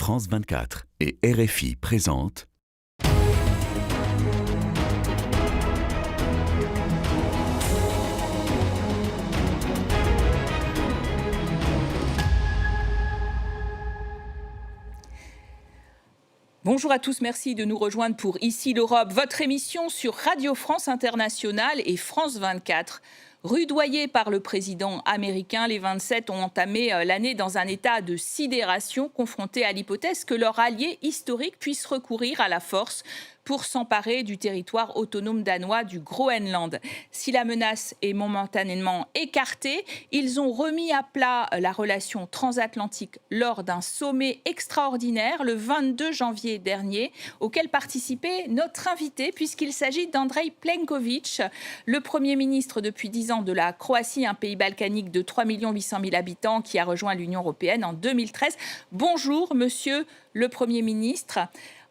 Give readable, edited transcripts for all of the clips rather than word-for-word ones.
France 24 et RFI présentent Bonjour à tous, merci de nous rejoindre pour Ici l'Europe, votre émission sur Radio France Internationale et France 24. Rudoyés par le président américain, les 27 ont entamé l'année dans un état de sidération, confrontés à l'hypothèse que leur allié historique puisse recourir à la force pour s'emparer du territoire autonome danois du Groenland. Si la menace est momentanément écartée, ils ont remis à plat la relation transatlantique lors d'un sommet extraordinaire le 22 janvier dernier, auquel participait notre invité, puisqu'il s'agit d'Andrej Plenković, le Premier ministre depuis 10 ans de la Croatie, un pays balkanique de 3 800 000 habitants qui a rejoint l'Union européenne en 2013. Bonjour, monsieur le Premier ministre,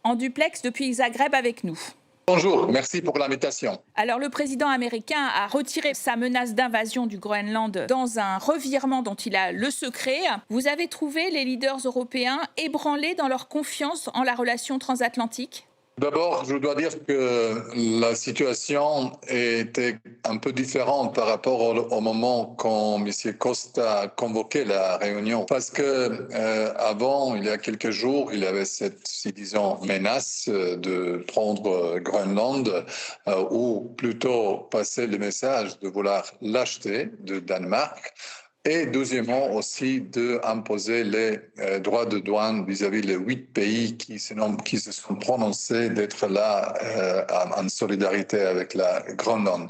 en duplex depuis Zagreb avec nous. Bonjour, merci pour l'invitation. Alors, le président américain a retiré sa menace d'invasion du Groenland dans un revirement dont il a le secret. Vous avez trouvé les leaders européens ébranlés dans leur confiance en la relation transatlantique ? D'abord, je dois dire que la situation était un peu différente par rapport au moment quand M. Costa a convoqué la réunion. Parce que avant, il y a quelques jours, il y avait cette, disons, menace de prendre Groenland, ou plutôt passer le message de vouloir l'acheter de Danemark. Et deuxièmement aussi d'imposer les droits de douane vis-à-vis des 8 pays qui se sont prononcés d'être là en solidarité avec la Groenland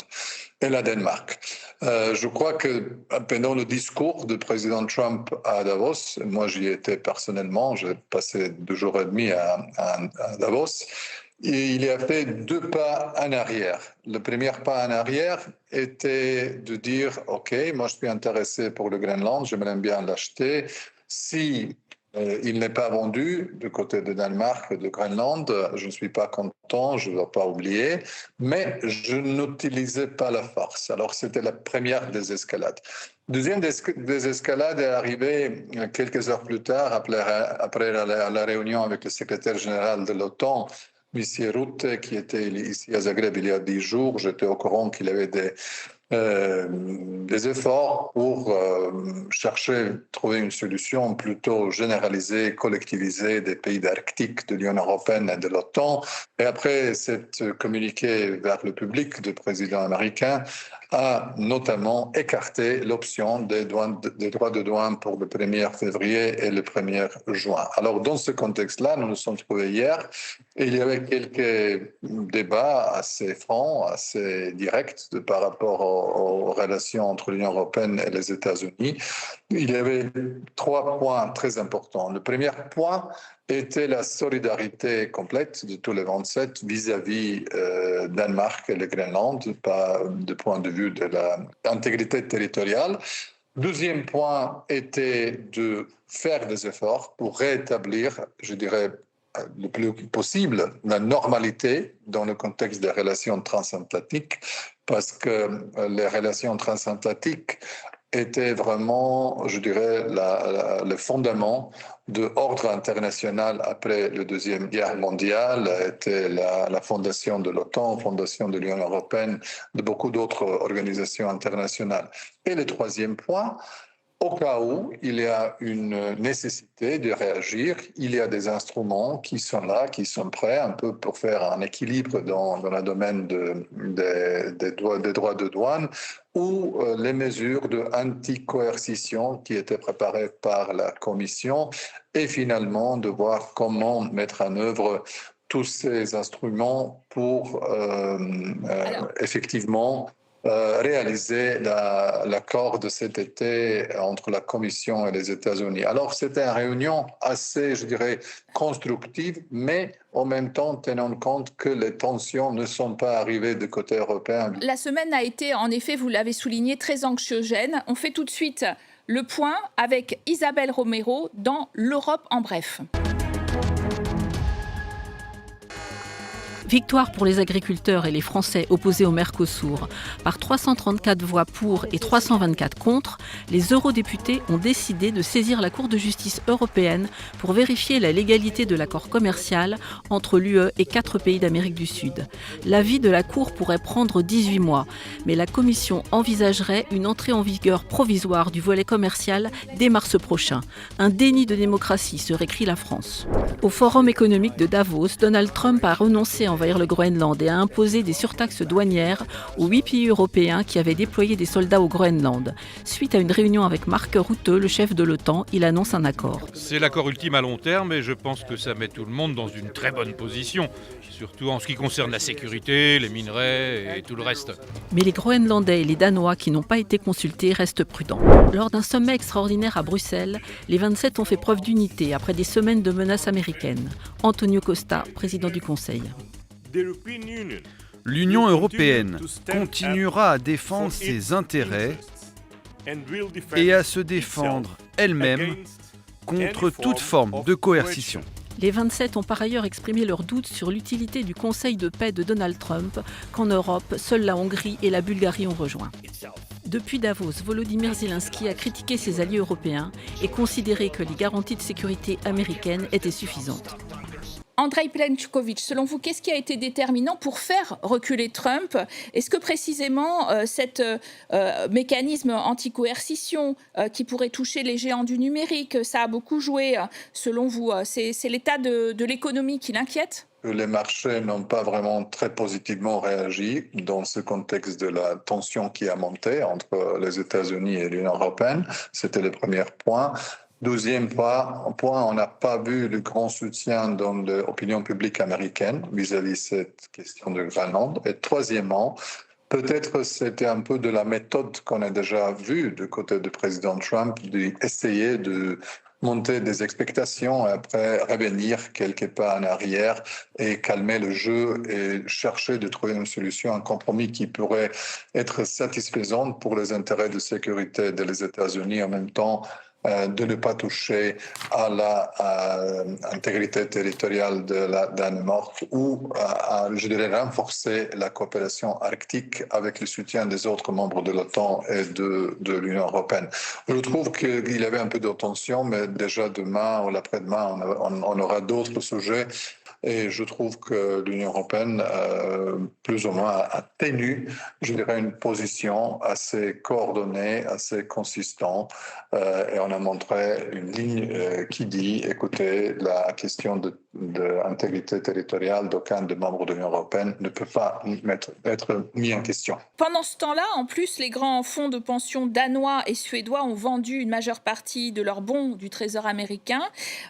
et la Danemark. Je crois que pendant le discours du président Trump à Davos, moi j'y étais personnellement, j'ai passé 2 jours et demi à Davos, et il a fait 2 pas en arrière. Le premier pas en arrière était de dire « Ok, moi je suis intéressé pour le Groenland, j'aimerais bien l'acheter. Si il n'est pas vendu du côté de Danemark et de Groenland, je ne suis pas content, je ne dois pas oublier, mais je n'utilisais pas la force. » Alors c'était la première des escalades. Deuxième des escalades est arrivée quelques heures plus tard, après la réunion avec le secrétaire général de l'OTAN, M. Rutte, qui était ici à Zagreb il y a 10 jours. J'étais au courant qu'il avait des efforts pour chercher, trouver une solution plutôt généralisée, collectivisée des pays d'Arctique, de l'Union européenne et de l'OTAN. Et après cette communiqué vers le public du président américain a notamment écarté l'option des droits de douane pour le 1er février et le 1er juin. Alors, dans ce contexte-là, nous nous sommes trouvés hier et il y avait quelques débats assez francs, assez directs par rapport aux relations entre l'Union européenne et les États-Unis. Il y avait 3 points très importants. Le premier point était la solidarité complète de tous les 27 vis-à-vis Danemark et le Groenland, pas du point de vue de l'intégrité territoriale. Deuxième point était de faire des efforts pour rétablir, je dirais, le plus possible, la normalité dans le contexte des relations transatlantiques, parce que les relations transatlantiques était vraiment, je dirais, le fondament de l'ordre international après la Deuxième Guerre mondiale, était la fondation de l'OTAN, la fondation de l'Union européenne, de beaucoup d'autres organisations internationales. Et le troisième point, au cas où il y a une nécessité de réagir, il y a des instruments qui sont là, qui sont prêts un peu pour faire un équilibre dans le domaine des droits de douane ou les mesures de anti-coercition qui étaient préparées par la Commission et finalement de voir comment mettre en œuvre tous ces instruments pour effectivement réaliser l'accord de cet été entre la Commission et les États-Unis. Alors, c'était une réunion assez, je dirais, constructive, mais en même temps tenant compte que les tensions ne sont pas arrivées du côté européen. La semaine a été, en effet, vous l'avez souligné, très anxiogène. On fait tout de suite le point avec Isabelle Romero dans l'Europe en bref. Victoire pour les agriculteurs et les Français opposés au Mercosur. Par 334 voix pour et 324 contre, les eurodéputés ont décidé de saisir la Cour de justice européenne pour vérifier la légalité de l'accord commercial entre l'UE et 4 pays d'Amérique du Sud. L'avis de la Cour pourrait prendre 18 mois, mais la Commission envisagerait une entrée en vigueur provisoire du volet commercial dès mars prochain. Un déni de démocratie, se récrit la France. Au Forum économique de Davos, Donald Trump a renoncé à envahir le Groenland et a imposé des surtaxes douanières aux 8 pays européens qui avaient déployé des soldats au Groenland. Suite à une réunion avec Mark Rutte, le chef de l'OTAN, il annonce un accord. C'est l'accord ultime à long terme et je pense que ça met tout le monde dans une très bonne position, surtout en ce qui concerne la sécurité, les minerais et tout le reste. Mais les Groenlandais et les Danois qui n'ont pas été consultés restent prudents. Lors d'un sommet extraordinaire à Bruxelles, les 27 ont fait preuve d'unité après des semaines de menaces américaines. Antonio Costa, président du Conseil. L'Union européenne continuera à défendre ses intérêts et à se défendre elle-même contre toute forme de coercition. Les 27 ont par ailleurs exprimé leurs doutes sur l'utilité du Conseil de paix de Donald Trump, qu'en Europe, seules la Hongrie et la Bulgarie ont rejoint. Depuis Davos, Volodymyr Zelensky a critiqué ses alliés européens et considéré que les garanties de sécurité américaines étaient suffisantes. Andrei Plenković, selon vous, qu'est-ce qui a été déterminant pour faire reculer Trump? Est-ce que précisément cet mécanisme anti-coercition qui pourrait toucher les géants du numérique, ça a beaucoup joué, selon vous? C'est l'état de l'économie qui l'inquiète? Les marchés n'ont pas vraiment très positivement réagi dans ce contexte de la tension qui a monté entre les États-Unis et l'Union européenne. C'était le premier point. Deuxième point, on n'a pas vu le grand soutien dans l'opinion publique américaine vis-à-vis de cette question de Groenland. Et troisièmement, peut-être c'était un peu de la méthode qu'on a déjà vue du côté du président Trump, d'essayer de monter des expectations et après revenir quelques pas en arrière et calmer le jeu et chercher de trouver une solution, un compromis qui pourrait être satisfaisant pour les intérêts de sécurité des États-Unis en même temps de ne pas toucher à l'intégrité territoriale de la Danemark ou je dirais, renforcer la coopération arctique avec le soutien des autres membres de l'OTAN et de l'Union européenne. Je trouve qu'il y avait un peu de tension, mais déjà demain ou l'après-demain, on aura d'autres sujets. Et je trouve que l'Union européenne, plus ou moins, a tenu, je dirais, une position assez coordonnée, assez consistante. Et on a montré une ligne qui dit, écoutez, la question de l'intégrité territoriale d'aucun des membres de l'Union européenne ne peut pas être mise en question. Pendant ce temps-là, en plus, les grands fonds de pension danois et suédois ont vendu une majeure partie de leurs bons du Trésor américain.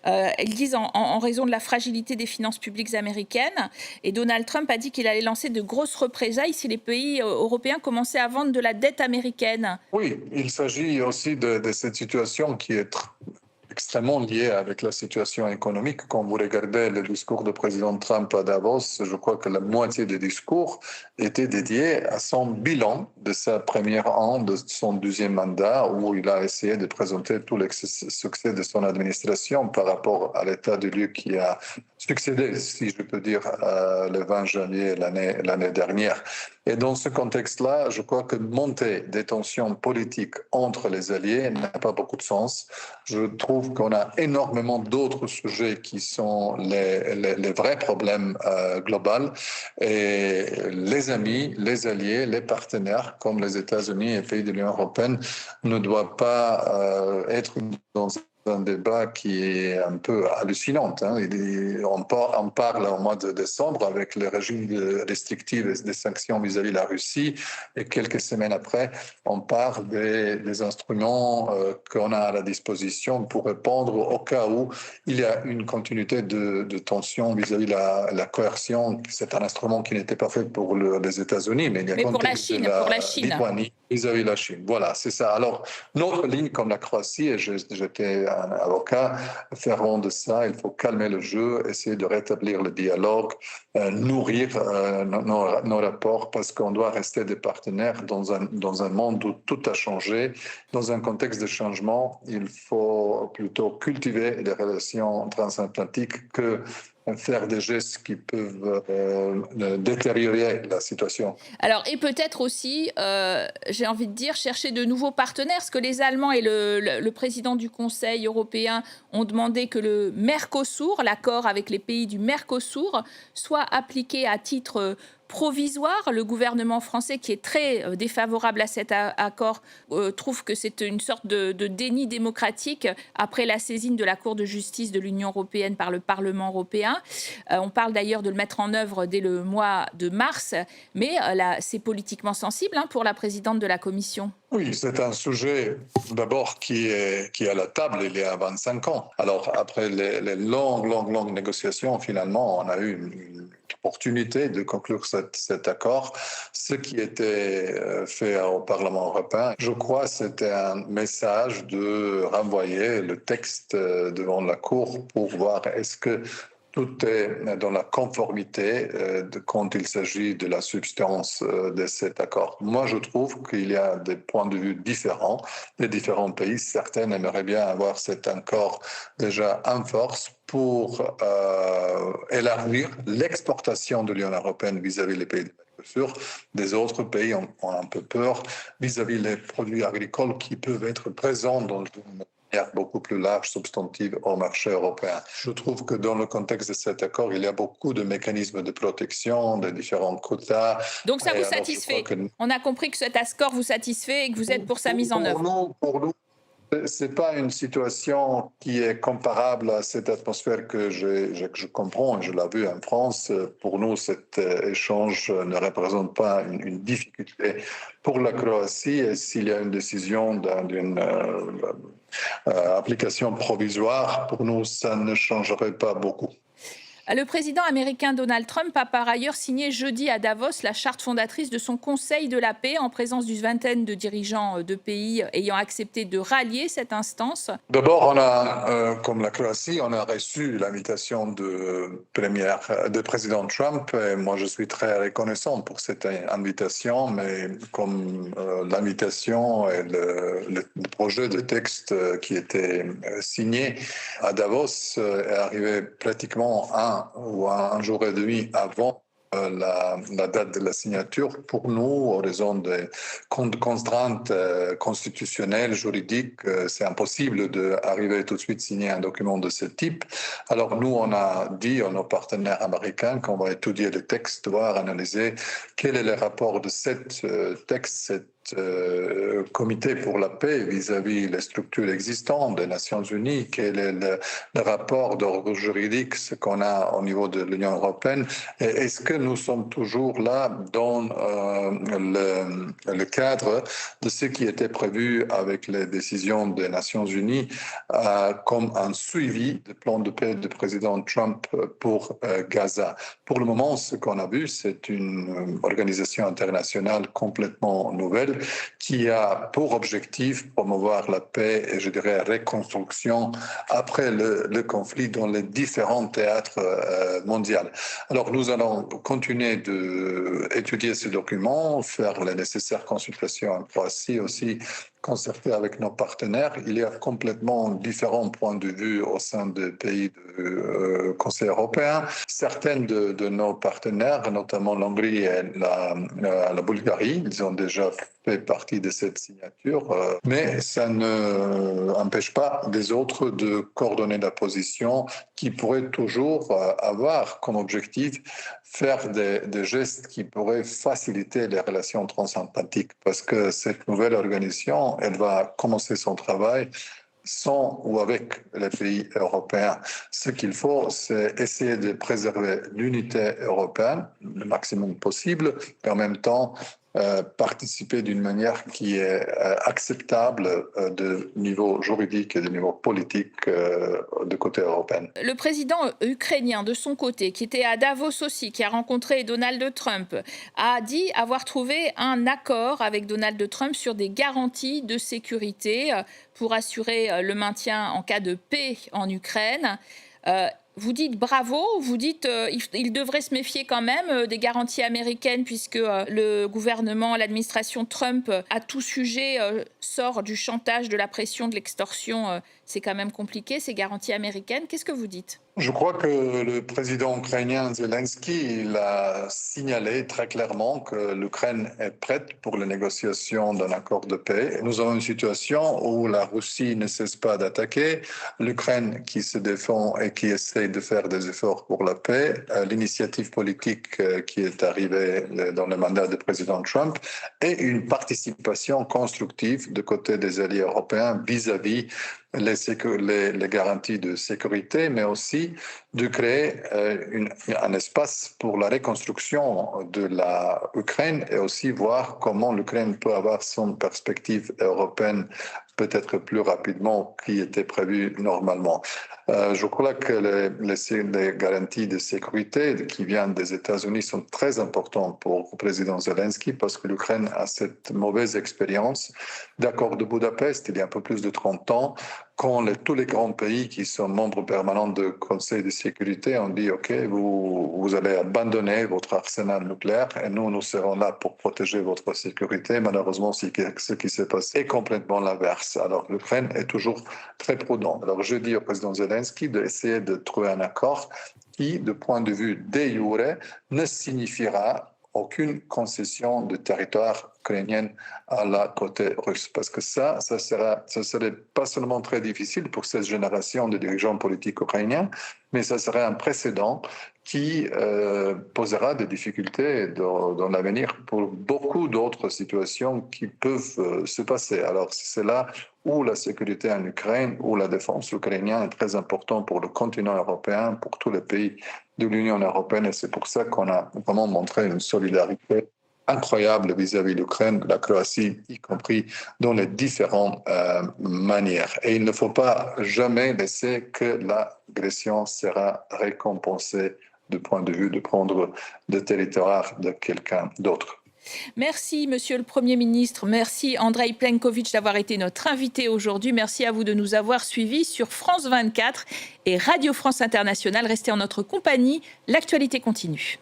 Ils disent en raison de la fragilité des finances publiques américaines. Et Donald Trump a dit qu'il allait lancer de grosses représailles si les pays européens commençaient à vendre de la dette américaine. Oui, il s'agit aussi de cette situation qui est extrêmement liée avec la situation économique. Quand vous regardez le discours du président Trump à Davos, je crois que la moitié des discours était dédiée à son bilan de sa première année, de son deuxième mandat, où il a essayé de présenter tout le succès de son administration par rapport à l'état de lieu qui a succédé, si je peux dire, le 20 janvier l'année dernière. Et dans ce contexte-là, je crois que monter des tensions politiques entre les alliés n'a pas beaucoup de sens. Je trouve qu'on a énormément d'autres sujets qui sont les vrais problèmes globaux. Et les amis, les alliés, les partenaires, comme les États-Unis et les pays de l'Union européenne, ne doivent pas être dans un débat qui est un peu hallucinant. On parle au mois de décembre avec le régime restrictif des sanctions vis-à-vis de la Russie et quelques semaines après, on parle des instruments qu'on a à la disposition pour répondre au cas où il y a une continuité de tension vis-à-vis de la coercion. C'est un instrument qui n'était pas fait pour les États-Unis, mais il y a pour la Chine, pour la Chine. Lituanie vis-à-vis de la Chine. Voilà, c'est ça. Alors, notre ligne comme la Croatie, et j'étais un avocat, feront de ça, il faut calmer le jeu, essayer de rétablir le dialogue, nourrir nos rapports, parce qu'on doit rester des partenaires dans un monde où tout a changé. Dans un contexte de changement, il faut plutôt cultiver des relations transatlantiques que faire des gestes qui peuvent détériorer la situation. Alors, et peut-être aussi, j'ai envie de dire, chercher de nouveaux partenaires, parce que les Allemands et le président du Conseil européen ont demandé que le Mercosur, l'accord avec les pays du Mercosur, soit appliqué à titre provisoire. Le gouvernement français, qui est très défavorable à cet accord, trouve que c'est une sorte de déni démocratique après la saisine de la Cour de justice de l'Union européenne par le Parlement européen. On parle d'ailleurs de le mettre en œuvre dès le mois de mars, mais c'est politiquement sensible pour la présidente de la Commission. Oui, c'est un sujet d'abord qui est à la table il y a 25 ans. Alors après les longues négociations, finalement, on a eu une opportunité de conclure cet accord. Ce qui était fait au Parlement européen, je crois, c'était un message de renvoyer le texte devant la Cour pour voir est-ce que tout est dans la conformité quand il s'agit de la substance de cet accord. Moi, je trouve qu'il y a des points de vue différents. Les différents pays, certains aimeraient bien avoir cet accord déjà en force pour élargir l'exportation de l'Union européenne vis-à-vis des pays du Mercosur. Des autres pays ont un peu peur vis-à-vis des produits agricoles qui peuvent être présents dans une beaucoup plus large, substantive au marché européen. Je trouve que dans le contexte de cet accord, il y a beaucoup de mécanismes de protection, de différents quotas. Donc ça vous satisfait. On a compris que cet accord vous satisfait et que vous êtes pour sa mise en œuvre. Pour nous, ce n'est pas une situation qui est comparable à cette atmosphère que je comprends, et je l'ai vu en France. Pour nous, cet échange ne représente pas une difficulté pour la Croatie. Et s'il y a une décision d'une application provisoire, pour nous, ça ne changerait pas beaucoup. Le président américain Donald Trump a par ailleurs signé jeudi à Davos la charte fondatrice de son Conseil de la paix en présence d'une vingtaine de dirigeants de pays ayant accepté de rallier cette instance. D'abord, on a, comme la Croatie, on a reçu l'invitation de président Trump et moi je suis très reconnaissant pour cette invitation, mais comme l'invitation et le projet de texte qui était signé à Davos est arrivé pratiquement un jour et demi avant la date de la signature. Pour nous, au raison des contraintes constitutionnelles, juridiques, c'est impossible d'arriver tout de suite à signer un document de ce type. Alors nous, on a dit à nos partenaires américains qu'on va étudier le texte, voir, analyser quel est le rapport de ce texte, comité pour la paix vis-à-vis les structures existantes des Nations Unies, quel est le rapport d'ordre juridique, ce qu'on a au niveau de l'Union européenne, et est-ce que nous sommes toujours là dans le cadre de ce qui était prévu avec les décisions des Nations Unies comme un suivi du plan de paix du président Trump pour Gaza. Pour le moment, ce qu'on a vu, c'est une organisation internationale complètement nouvelle qui a pour objectif promouvoir la paix et, je dirais, la reconstruction après le conflit dans les différents théâtres mondiaux. Alors, nous allons continuer d'étudier ce document, faire les nécessaires consultations en Croatie aussi, concerter avec nos partenaires. Il y a complètement différents points de vue au sein des pays du Conseil européen. Certains de nos partenaires, notamment l'Hongrie et la Bulgarie, ils ont déjà fait partie de cette signature, mais ça n'empêche pas des autres de coordonner la position qui pourrait toujours avoir comme objectif faire des gestes qui pourraient faciliter les relations transatlantiques, parce que cette nouvelle organisation, elle va commencer son travail sans ou avec les pays européens. Ce qu'il faut, c'est essayer de préserver l'unité européenne le maximum possible et en même temps participer d'une manière qui est acceptable de niveau juridique et de niveau politique de côté européen. Le président ukrainien, de son côté, qui était à Davos aussi, qui a rencontré Donald Trump, a dit avoir trouvé un accord avec Donald Trump sur des garanties de sécurité pour assurer le maintien en cas de paix en Ukraine. Vous dites bravo, vous dites il devrait se méfier quand même des garanties américaines puisque le gouvernement, l'administration Trump à tout sujet sort du chantage, de la pression, de l'extorsion. C'est quand même compliqué, ces garanties américaines. Qu'est-ce que vous dites ? Je crois que le président ukrainien Zelensky il a signalé très clairement que l'Ukraine est prête pour les négociations d'un accord de paix. Nous avons une situation où la Russie ne cesse pas d'attaquer, l'Ukraine qui se défend et qui essaie de faire des efforts pour la paix, l'initiative politique qui est arrivée dans le mandat du président Trump et une participation constructive de côté des alliés européens vis-à-vis les garanties de sécurité, mais aussi de créer un espace pour la reconstruction de l'Ukraine et aussi voir comment l'Ukraine peut avoir son perspective européenne peut-être plus rapidement qu'il était prévu normalement. Je crois que les garanties de sécurité qui viennent des États-Unis sont très importantes pour le président Zelensky parce que l'Ukraine a cette mauvaise expérience d'accord de Budapest il y a un peu plus de 30 ans quand tous les grands pays qui sont membres permanents du Conseil de sécurité ont dit « Ok, vous allez abandonner votre arsenal nucléaire et nous serons là pour protéger votre sécurité ». Malheureusement, ce qui s'est passé est complètement l'inverse. Alors, l'Ukraine est toujours très prudente. Alors, je dis au président Zelensky d'essayer de trouver un accord qui, de point de vue de jure, ne signifiera aucune concession de territoire ukrainien à la côté russe. Parce que ça serait pas seulement très difficile pour cette génération de dirigeants politiques ukrainiens, mais ça serait un précédent qui posera des difficultés dans l'avenir pour beaucoup d'autres situations qui peuvent se passer. Alors c'est là où la sécurité en Ukraine, où la défense ukrainienne est très importante pour le continent européen, pour tous les pays de l'Union européenne. Et c'est pour ça qu'on a vraiment montré une solidarité incroyable vis-à-vis de l'Ukraine, de la Croatie, y compris dans les différentes manières. Et il ne faut pas jamais laisser que l'agression sera récompensée du point de vue de prendre le territoire de quelqu'un d'autre. Merci, Monsieur le Premier ministre. Merci, Andreï Plenković, d'avoir été notre invité aujourd'hui. Merci à vous de nous avoir suivis sur France 24 et Radio France Internationale. Restez en notre compagnie. L'actualité continue.